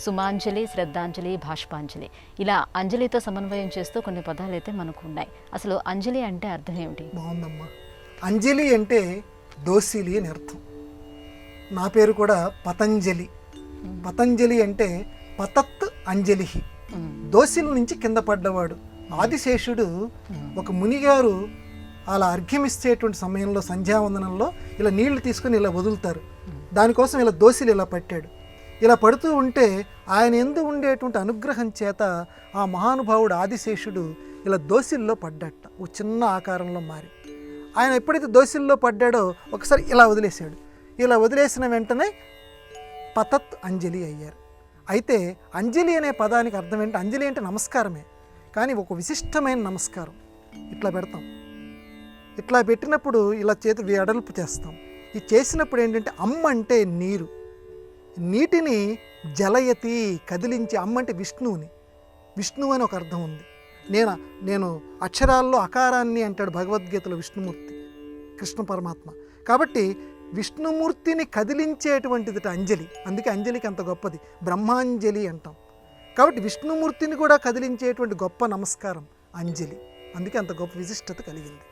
సుమాంజలి, శ్రద్ధాంజలి, భాష్పాంజలి ఇలా అంజలితో సమన్వయం చేస్తూ కొన్ని పదాలు అయితే మనకు ఉన్నాయి. అసలు అంజలి అంటే అర్థం ఏమిటి? బాగుందమ్మా. అంజలి అంటే దోసిలి అని అర్థం. నా పేరు కూడా పతంజలి. పతంజలి అంటే పతత్ అంజలి, దోసిల నుంచి కింద పడ్డవాడు. ఆదిశేషుడు ఒక మునిగారు అలా అర్ఘ్యమిచ్చేటువంటి సమయంలో సంధ్యావందనంలో ఇలా నీళ్లు తీసుకుని ఇలా వదులుతారు. దానికోసం ఇలా దోసిలు ఇలా పట్టాడు. ఇలా పడుతూ ఉంటే ఆయన ఎందు ఉండేటువంటి అనుగ్రహం చేత ఆ మహానుభావుడు ఆదిశేషుడు ఇలా దోసిల్లో పడ్డట, ఒక చిన్న ఆకారంలో మారి. ఆయన ఎప్పుడైతే దోసిల్లో పడ్డాడో ఒకసారి ఇలా వదిలేశాడు. ఇలా వదిలేసిన వెంటనే పతత్ అంజలి అయ్యారు. అయితే అంజలి అనే పదానికి అర్థం ఏంటి? అంజలి అంటే నమస్కారమే, కానీ ఒక విశిష్టమైన నమస్కారం. ఇట్లా పెడతాం, ఇట్లా పెట్టినప్పుడు ఇలా చేతి వెడల్పు చేస్తాం. ఇది చేసినప్పుడు ఏంటంటే అమ్మ అంటే నీరు, నీటిని జలయతి కదిలించి, అమ్మ అంటే విష్ణువుని, విష్ణువు అని ఒక అర్థం ఉంది. నేను అక్షరాల్లో అకారాన్ని అంటాడు భగవద్గీతలో విష్ణుమూర్తి, కృష్ణ పరమాత్మ. కాబట్టి విష్ణుమూర్తిని కదిలించేటువంటిది అంజలి. అందుకే అంజలికి అంత గొప్పది, బ్రహ్మాంజలి అంటాం. కాబట్టి విష్ణుమూర్తిని కూడా కదిలించేటువంటి గొప్ప నమస్కారం అంజలి. అందుకే అంత గొప్ప విశిష్టత కలిగింది.